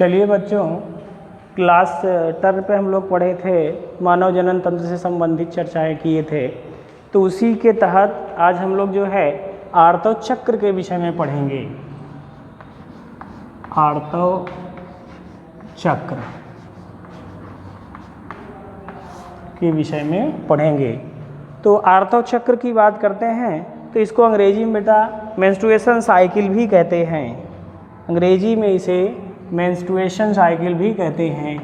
चलिए बच्चों, क्लास 10 पे हम लोग पढ़े थे, मानव जनन तंत्र से संबंधित चर्चाएं किए थे। तो उसी के तहत आज हम लोग जो है आर्तव चक्र के विषय में पढ़ेंगे। आर्तव चक्र के विषय में पढ़ेंगे। तो आर्तव चक्र की बात करते हैं तो इसको अंग्रेजी में बेटा मेंस्ट्रुएशन साइकिल भी कहते हैं। अंग्रेजी में इसे मेंस्ट्रुएशन साइकिल भी कहते हैं।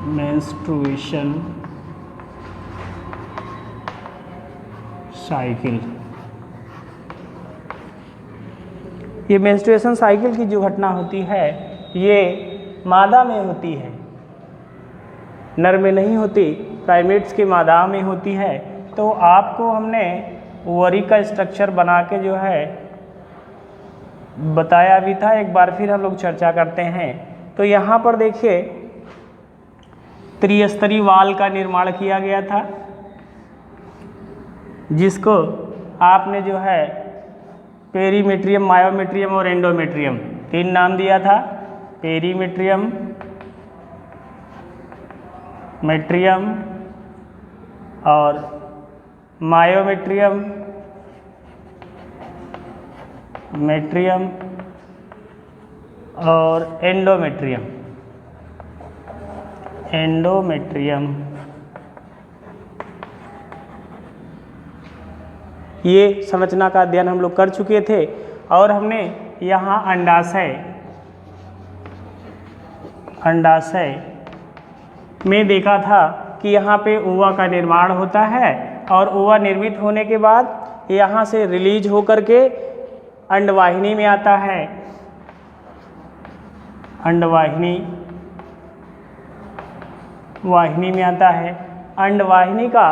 Menstruation cycle. ये मेंस्ट्रुएशन साइकिल की जो घटना होती है ये मादा में होती है, नर में नहीं होती, प्राइमेट्स के मादा में होती है। तो आपको हमने ओवरी का स्ट्रक्चर बना के जो है बताया भी था, एक बार फिर हम लोग चर्चा करते हैं। तो यहाँ पर देखिए त्रिस्तरीय वाल का निर्माण किया गया था, जिसको आपने जो है पेरीमेट्रियम, मायोमेट्रियम और एंडोमेट्रियम 3 नाम दिया था। पेरीमेट्रियम, मेट्रियम और मायोमेट्रियम, मेट्रियम और एंडोमेट्रियम। एंडोमेट्रियम ये संरचना का अध्ययन हम लोग कर चुके थे। और हमने यहाँ अंडाशय में देखा था कि यहाँ पे ओवा का निर्माण होता है और ओवा निर्मित होने के बाद यहाँ से रिलीज होकर के अंडवाहिनी में आता है। अंडवाहिनी में आता है। अंडवाहिनी का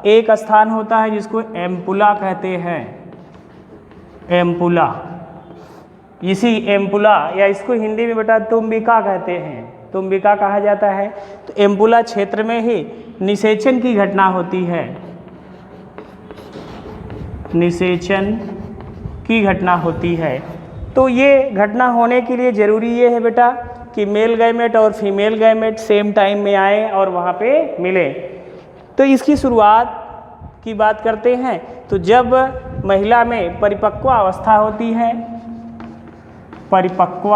एक स्थान होता है जिसको एम्पुला कहते हैं। एम्पुला, इसी एम्पुला या इसको हिंदी में बेटा तुम्बिका कहते हैं, तुम्बिका कहा जाता है। तो एम्पुला क्षेत्र में ही निषेचन की घटना होती है। निषेचन की घटना होती है। तो ये घटना होने के लिए ज़रूरी ये है बेटा कि मेल गैमेट और फीमेल गैमेट सेम टाइम में आए और वहाँ पे मिले। तो इसकी शुरुआत की बात करते हैं तो जब महिला में परिपक्व अवस्था होती है, परिपक्व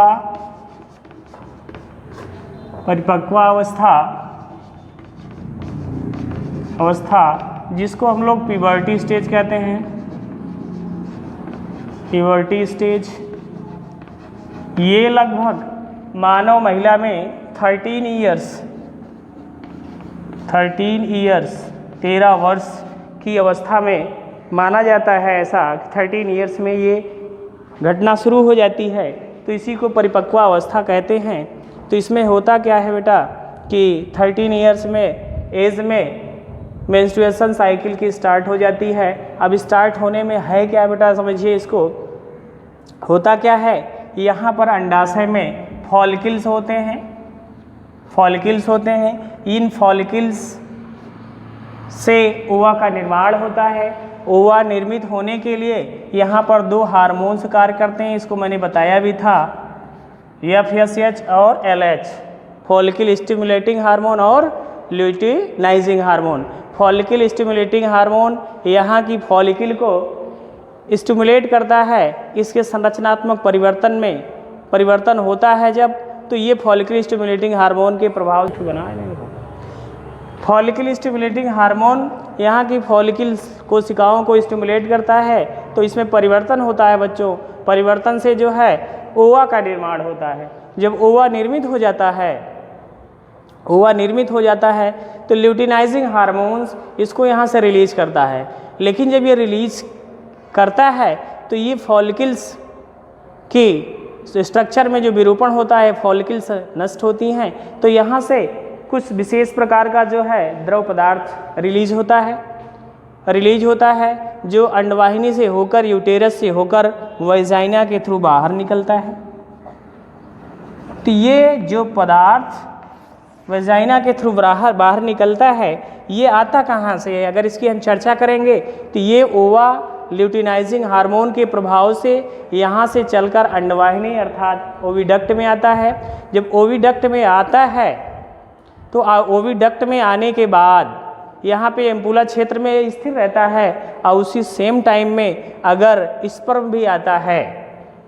अवस्था जिसको हम लोग प्यूबर्टी स्टेज कहते हैं। प्यूबर्टी स्टेज ये लगभग मानव महिला में 13 वर्ष की अवस्था में माना जाता है। ऐसा 13 इयर्स में ये घटना शुरू हो जाती है, तो इसी को परिपक्व अवस्था कहते हैं। तो इसमें होता क्या है बेटा कि 13 इयर्स में एज में मेंस्ट्रुएशन साइकिल की स्टार्ट हो जाती है। अब स्टार्ट होने में है क्या बेटा, समझिए इसको। होता क्या है, यहाँ पर अंडाशय में फॉलिकल्स होते हैं। इन फॉलिकल्स से ओवा का निर्माण होता है। ओवा निर्मित होने के लिए यहाँ पर 2 हार्मोन्स कार्य करते हैं, इसको मैंने बताया भी था, FSH और LH, फॉलिकल स्टिमुलेटिंग हार्मोन और luteinizing hormone. Follicle stimulating hormone यहाँ की फॉलिकल को स्टिमुलेट करता है, इसके संरचनात्मक परिवर्तन होता है जब, तो ये फॉलिकल स्टिमुलेटिंग हार्मोन के प्रभाव से बना है। फॉलिकल स्टिमुलेटिंग हार्मोन यहाँ की फॉलिकल कोशिकाओं को स्टिमुलेट करता है, तो इसमें परिवर्तन होता है बच्चों। परिवर्तन से जो है ओवा का निर्माण होता है। जब ओवा निर्मित हो जाता है तो ल्यूटिनाइजिंग हार्मोन्स इसको यहाँ से रिलीज करता है। लेकिन जब ये रिलीज करता है तो ये फॉलिकल्स की स्ट्रक्चर में जो विरूपण होता है, फॉलिकल्स नष्ट होती हैं, तो यहाँ से कुछ विशेष प्रकार का जो है द्रव पदार्थ रिलीज होता है जो अंडवाहिनी से होकर, यूटेरस से होकर वजाइना के थ्रू बाहर निकलता है। तो ये जो पदार्थ वजाइना के थ्रू बाहर निकलता है, ये आता कहाँ से है? अगर इसकी हम चर्चा करेंगे तो ये ओवा ल्यूटिनाइजिंग हार्मोन के प्रभाव से यहाँ से चलकर अंडवाहिनी अर्थात ओविडक्ट में आता है। जब ओविडक्ट में आता है तो ओविडक्ट में आने के बाद यहाँ पे एम्पुला क्षेत्र में स्थिर रहता है और उसी सेम टाइम में अगर स्पर्म भी आता है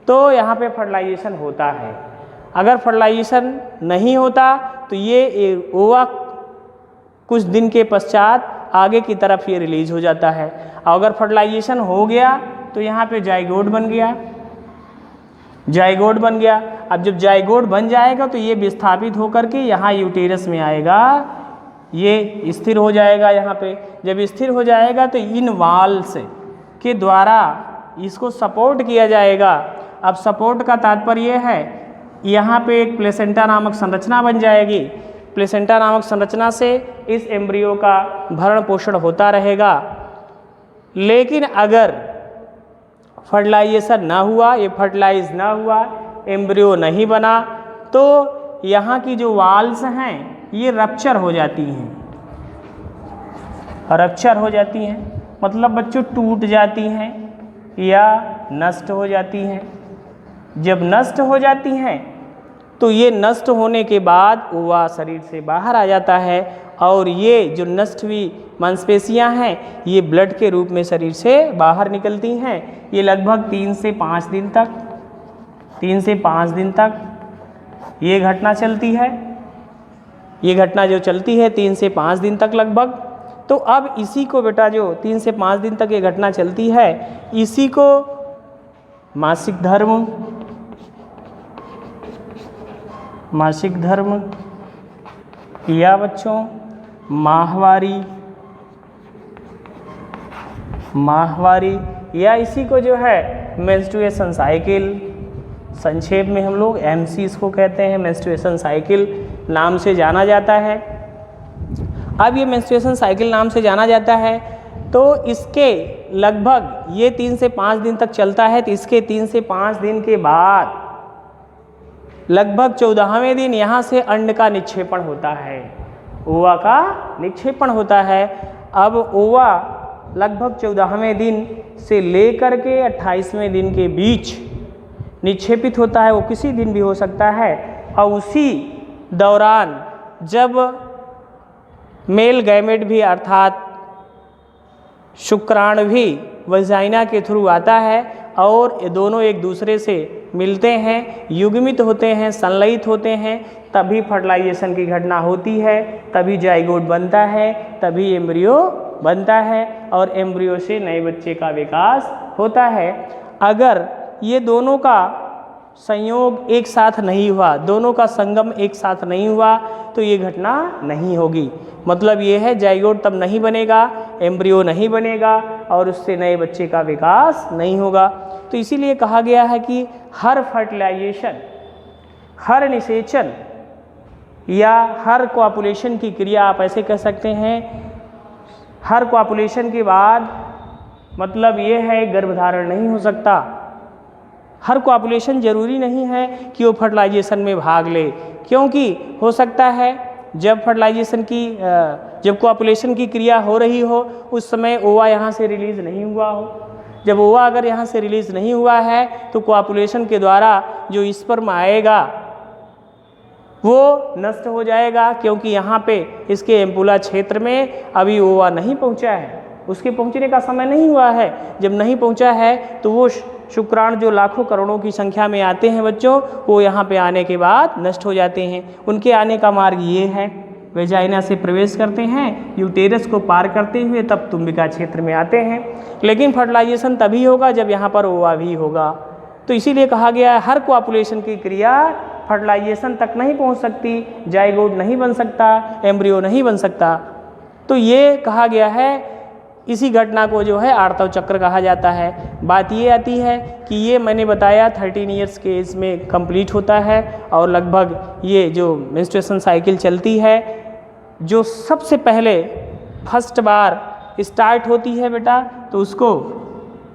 तो यहाँ पे फर्टिलाइजेशन होता है। अगर फर्टिलाइजेशन नहीं होता तो ये ओवा कुछ दिन के पश्चात आगे की तरफ ये रिलीज हो जाता है। और अगर फर्टिलाइजेशन हो गया तो यहाँ पे जाइगोट बन गया, जाइगोट बन गया। अब जब जाइगोट बन जाएगा तो ये विस्थापित होकर के यहाँ यूटेरस में आएगा, ये स्थिर हो जाएगा। यहाँ पे जब स्थिर हो जाएगा तो इन वाल्स के द्वारा इसको सपोर्ट किया जाएगा। अब सपोर्ट का तात्पर्य है यहाँ पे एक प्लेसेंटा नामक संरचना बन जाएगी। प्लेसेंटा नामक संरचना से इस एम्ब्रियो का भरण पोषण होता रहेगा। लेकिन अगर फर्टिलाइजेशन ना हुआ, ये फर्टिलाइज ना हुआ, एम्ब्रियो नहीं बना, तो यहाँ की जो वाल्स हैं ये रप्चर हो जाती हैं, रप्चर हो जाती हैं मतलब बच्चों टूट जाती हैं या नष्ट हो जाती हैं। जब नष्ट हो जाती हैं तो ये नष्ट होने के बाद ओवा शरीर से बाहर आ जाता है और ये जो नष्ट हुई मांसपेशियां हैं ये ब्लड के रूप में शरीर से बाहर निकलती हैं। ये लगभग 3 से 5 दिन तक 3 से 5 दिन तक ये घटना चलती है। ये घटना जो चलती है 3 से 5 दिन तक लगभग। तो अब इसी को बेटा जो 3 से 5 दिन तक ये घटना चलती है इसी को मासिक धर्म, मासिक धर्म या बच्चों माहवारी, माहवारी या इसी को जो है मेंस्ट्रुएशन साइकिल, संक्षेप में हम लोग MC इसको कहते हैं, मेंस्ट्रुएशन साइकिल नाम से जाना जाता है। अब ये मेंस्ट्रुएशन साइकिल नाम से जाना जाता है तो इसके लगभग ये 3 से 5 दिन तक चलता है। तो इसके 3 से 5 दिन के बाद लगभग 14वें दिन यहाँ से अंड का निक्षेपण होता है, ओवा का निक्षेपण होता है। अब ओवा लगभग 14वें दिन से लेकर के 28वें दिन के बीच निक्षेपित होता है। वो किसी दिन भी हो सकता है। और उसी दौरान जब मेल गैमेट भी अर्थात शुक्राणु भी वजाइना के थ्रू आता है और ये दोनों एक दूसरे से मिलते हैं, युग्मित होते हैं, संलयित होते हैं, तभी फर्टिलाइजेशन की घटना होती है, तभी जाइगोट बनता है, तभी एम्ब्रियो बनता है और एम्ब्रियो से नए बच्चे का विकास होता है। अगर ये दोनों का संयोग एक साथ नहीं हुआ, दोनों का संगम एक साथ नहीं हुआ तो ये घटना नहीं होगी। मतलब ये है जाइगोट तब नहीं बनेगा, एम्ब्रियो नहीं बनेगा और उससे नए बच्चे का विकास नहीं होगा। तो इसीलिए कहा गया है कि हर फर्टिलाइजेशन, हर निषेचन या हर कोआपुलेशन की क्रिया आप ऐसे कह सकते हैं, हर कोआपुलेशन के बाद मतलब ये है गर्भधारण नहीं हो सकता। हर कोआपुलेशन जरूरी नहीं है कि वो फर्टिलाइजेशन में भाग ले, क्योंकि हो सकता है जब फर्टिलाइजेशन की जब कोआपुलेशन की क्रिया हो रही हो उस समय ओवा यहाँ से रिलीज़ नहीं हुआ हो। जब ओवा अगर यहाँ से रिलीज़ नहीं हुआ है तो कोआपुलेशन के द्वारा जो स्पर्म आएगा वो नष्ट हो जाएगा, क्योंकि यहाँ पे इसके एम्पुला क्षेत्र में अभी ओवा नहीं पहुँचा है, उसके पहुँचने का समय नहीं हुआ है। जब नहीं पहुँचा है तो वो शुक्राणु जो लाखों करोड़ों की संख्या में आते हैं बच्चों, वो यहाँ पे आने के बाद नष्ट हो जाते हैं। उनके आने का मार्ग ये है, वेजाइना से प्रवेश करते हैं, यूटेरस को पार करते हुए तब तुम्बिका क्षेत्र में आते हैं। लेकिन फर्टिलाइजेशन तभी होगा जब यहाँ पर ओवा भी होगा। तो इसीलिए कहा गया है हर कोआपुलेशन की क्रिया फर्टिलाइजेशन तक नहीं पहुँच सकती, जाइगोट नहीं बन सकता, एम्ब्रियो नहीं बन सकता। तो ये कहा गया है, इसी घटना को जो है आर्तव चक्र कहा जाता है। बात ये आती है कि ये मैंने बताया 13 ईयर्स के एज में कंप्लीट होता है और लगभग ये जो मेंस्ट्रुएशन साइकिल चलती है जो सबसे पहले फर्स्ट बार स्टार्ट होती है बेटा, तो उसको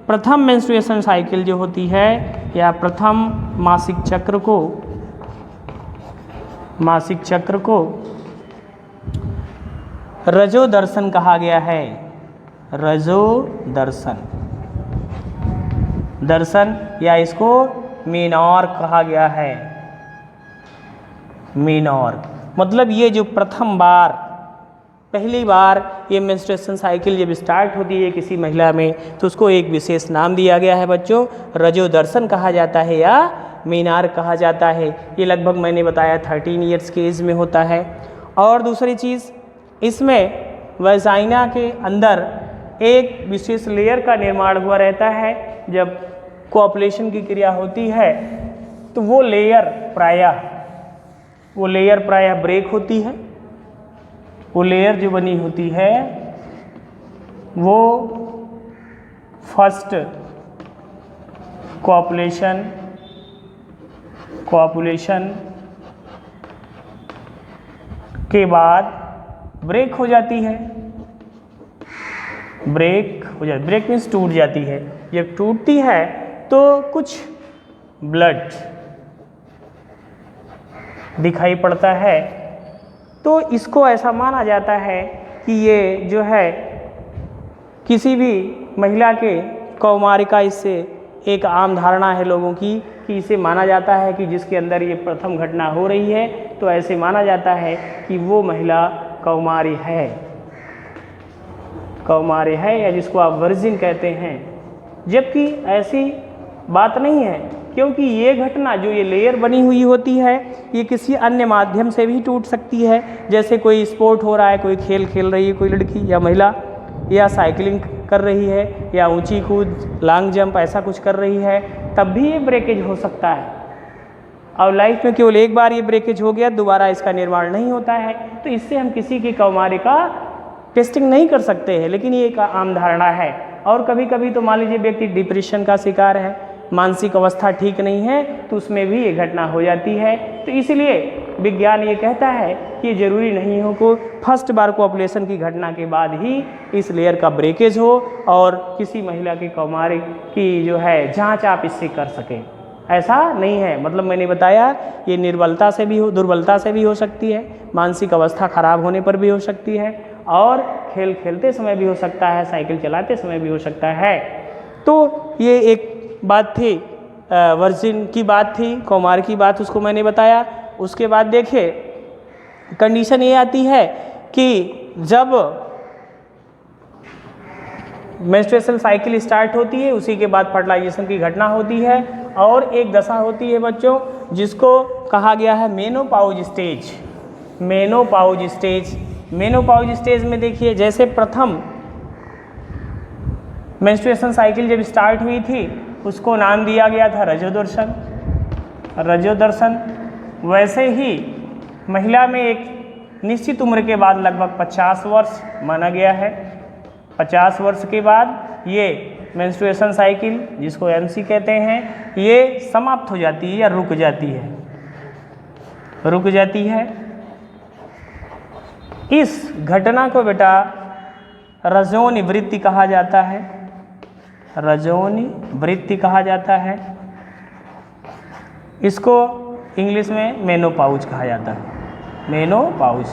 प्रथम मेंस्ट्रुएशन साइकिल जो होती है या प्रथम मासिक चक्र को रजो दर्शन कहा गया है। रजो दर्शन, दर्शन या इसको मेनॉर्क कहा गया है। मेनॉर्क मतलब ये जो प्रथम बार पहली बार ये मेंस्ट्रुएशन साइकिल जब स्टार्ट होती है किसी महिला में तो उसको एक विशेष नाम दिया गया है बच्चों, रजोदर्शन कहा जाता है या मेनॉर्क कहा जाता है। ये लगभग मैंने बताया 13 ईयर्स के एज में होता है। और दूसरी चीज़, इसमें वजाइना के अंदर एक विशेष लेयर का निर्माण हुआ रहता है। जब कोऑपुलेशन की क्रिया होती है तो वो लेयर प्रायः ब्रेक होती है। वो लेयर जो बनी होती है वो फर्स्ट कोऑपुलेशन के बाद ब्रेक हो जाती है। ब्रेक मीन्स टूट जाती है। जब टूटती है तो कुछ ब्लड दिखाई पड़ता है, तो इसको ऐसा माना जाता है कि ये जो है किसी भी महिला के कौमारिका, इससे एक आम धारणा है लोगों की कि इसे माना जाता है कि जिसके अंदर ये प्रथम घटना हो रही है तो ऐसे माना जाता है कि वो महिला कौमारी है या जिसको आप वर्जिन कहते हैं। जबकि ऐसी बात नहीं है, क्योंकि ये घटना जो ये लेयर बनी हुई होती है ये किसी अन्य माध्यम से भी टूट सकती है। जैसे कोई स्पोर्ट हो रहा है, कोई खेल खेल रही है कोई लड़की या महिला, या साइकिलिंग कर रही है या ऊंची कूद लॉन्ग जंप ऐसा कुछ कर रही है, तब भी ये ब्रेकेज हो सकता है। और लाइफ में केवल एक बार ये ब्रेकेज हो गया, दोबारा इसका निर्माण नहीं होता है। तो इससे हम किसी की कौमारिका टेस्टिंग नहीं कर सकते हैं, लेकिन ये एक आम धारणा है। और कभी कभी तो मान लीजिए व्यक्ति डिप्रेशन का शिकार है, मानसिक अवस्था ठीक नहीं है, तो उसमें भी ये घटना हो जाती है। तो इसलिए विज्ञान ये कहता है कि ये जरूरी नहीं हो कि फर्स्ट बार कोऑपुलेशन की घटना के बाद ही इस लेयर का ब्रेकेज हो और किसी महिला की कौमारी की जो है जांच आप इससे कर सकें, ऐसा नहीं है। मतलब मैंने बताया ये दुर्बलता से भी हो सकती है, मानसिक अवस्था खराब होने पर भी हो सकती है, और खेल खेलते समय भी हो सकता है, साइकिल चलाते समय भी हो सकता है। तो ये एक बात थी, वर्जिन की बात थी, कौमार की बात उसको मैंने बताया। उसके बाद देखिए कंडीशन ये आती है कि जब मेंस्ट्रुएशन साइकिल स्टार्ट होती है उसी के बाद फर्टिलाइजेशन की घटना होती है, और एक दशा होती है बच्चों जिसको कहा गया है मेनोपॉज स्टेज। मेनोपॉज स्टेज में देखिए, जैसे प्रथम मेंस्ट्रुएशन साइकिल जब स्टार्ट हुई थी उसको नाम दिया गया था रजोदर्शन। वैसे ही महिला में एक निश्चित उम्र के बाद लगभग 50 वर्ष माना गया है, 50 वर्ष के बाद ये मेंस्ट्रुएशन साइकिल जिसको एमसी कहते हैं ये समाप्त हो जाती है या रुक जाती है। इस घटना को बेटा रजोनी वृत्ति कहा जाता है। इसको इंग्लिश में मेनोपॉज कहा जाता है। मेनोपॉज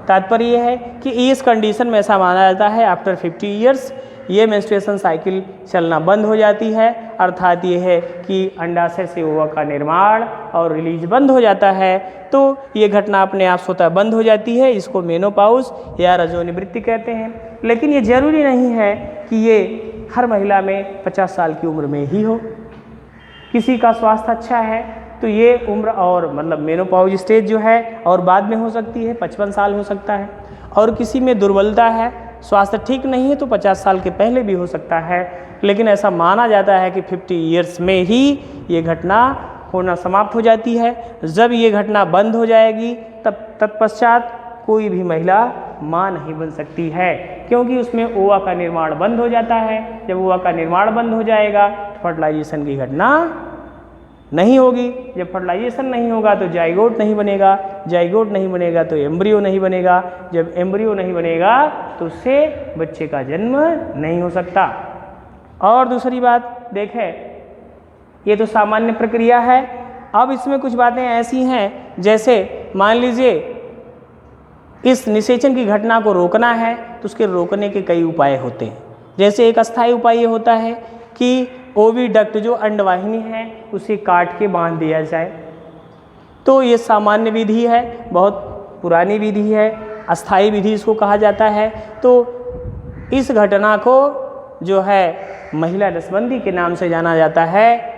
तात्पर्य यह है कि इस कंडीशन में ऐसा माना जाता है आफ्टर 50 ईयर्स ये मेंस्ट्रुएशन साइकिल चलना बंद हो जाती है। अर्थात ये है कि अंडाशय से ओवा का निर्माण और रिलीज बंद हो जाता है, तो ये घटना अपने आप स्वतः बंद हो जाती है। इसको मेनोपॉज या रजोनिवृत्ति कहते हैं। लेकिन ये जरूरी नहीं है कि ये हर महिला में 50 साल की उम्र में ही हो। किसी का स्वास्थ्य अच्छा है तो ये उम्र और मतलब मेनोपॉज स्टेज जो है और बाद में हो सकती है, 55 साल हो सकता है। और किसी में दुर्बलता है, स्वास्थ्य ठीक नहीं है तो 50 साल के पहले भी हो सकता है। लेकिन ऐसा माना जाता है कि 50 ईयर्स में ही ये घटना होना समाप्त हो जाती है। जब ये घटना बंद हो जाएगी तब तत्पश्चात कोई भी महिला माँ नहीं बन सकती है, क्योंकि उसमें ओवा का निर्माण बंद हो जाता है। जब ओवा का निर्माण बंद हो जाएगा तो फर्टिलाइजेशन की घटना नहीं होगी। जब फर्टिलाइजेशन नहीं होगा तो जाइगोट नहीं बनेगा, जाइगोट नहीं बनेगा तो एम्ब्रियो नहीं बनेगा, जब एम्ब्रियो नहीं बनेगा तो उससे बच्चे का जन्म नहीं हो सकता। और दूसरी बात देखें, ये तो सामान्य प्रक्रिया है। अब इसमें कुछ बातें ऐसी हैं जैसे मान लीजिए इस निषेचन की घटना को रोकना है तो उसके रोकने के कई उपाय होते हैं। जैसे एक अस्थायी उपाय ये होता है कि ओविडक्ट जो अंडवाहिनी है उसे काट के बांध दिया जाए। तो ये सामान्य विधि है, बहुत पुरानी विधि है, अस्थायी विधि इसको कहा जाता है। तो इस घटना को जो है महिला नसबंदी के नाम से जाना जाता है।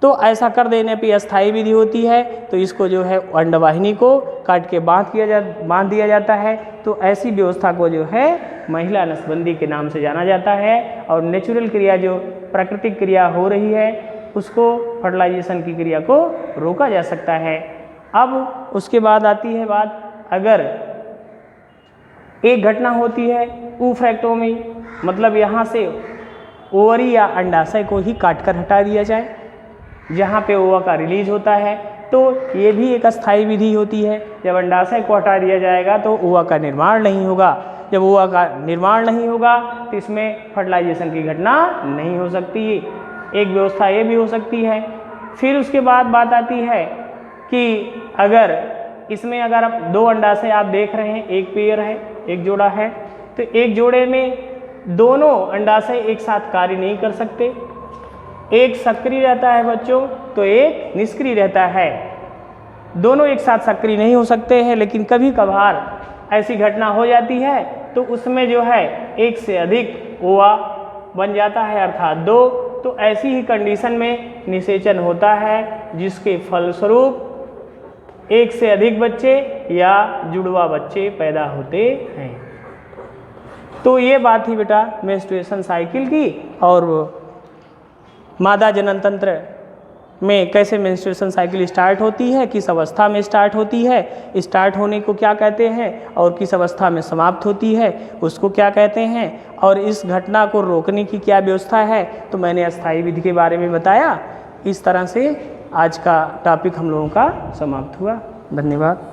तो ऐसा कर देने पे अस्थायी विधि होती है। तो इसको जो है अंडवाहिनी को काट के बांध दिया जाता है। तो ऐसी व्यवस्था को जो है महिला नसबंदी के नाम से जाना जाता है। और नेचुरल क्रिया जो प्राकृतिक क्रिया हो रही है उसको फर्टिलाइजेशन की क्रिया को रोका जा सकता है। अब उसके बाद आती है बात, अगर एक घटना होती है ऊफ्रेक्टोमी, मतलब यहाँ से ओवरी या अंडाशय को ही काटकर हटा दिया जाए जहाँ पे ओवा का रिलीज होता है। तो ये भी एक अस्थायी विधि होती है। जब अंडाशय को हटा दिया जाएगा तो ओवा का निर्माण नहीं होगा। जब ओवा का निर्माण नहीं होगा तो इसमें फर्टिलाइजेशन की घटना नहीं हो सकती। एक व्यवस्था ये भी हो सकती है। फिर उसके बाद बात आती है कि अगर इसमें अगर आप दो अंडाशय आप देख रहे हैं, एक पेयर है, एक जोड़ा है, तो एक जोड़े में दोनों अंडाशय एक साथ कार्य नहीं कर सकते। एक सक्रिय रहता है बच्चों, तो एक निष्क्रिय रहता है। दोनों एक साथ सक्रिय नहीं हो सकते हैं, लेकिन कभी कभार ऐसी घटना हो जाती है तो उसमें जो है एक से अधिक ओवा बन जाता है, अर्थात 2। तो ऐसी ही कंडीशन में निषेचन होता है, जिसके फलस्वरूप एक से अधिक बच्चे या जुड़वा बच्चे पैदा होते हैं। तो ये बात थी बेटा मेंस्ट्रुएशन साइकिल की, और मादा जनन तंत्र में कैसे मेंस्ट्रुएशन साइकिल स्टार्ट होती है, किस अवस्था में स्टार्ट होती है, स्टार्ट होने को क्या कहते हैं, और किस अवस्था में समाप्त होती है उसको क्या कहते हैं, और इस घटना को रोकने की क्या व्यवस्था है। तो मैंने अस्थायी विधि के बारे में बताया। इस तरह से आज का टॉपिक हम लोगों का समाप्त हुआ। धन्यवाद।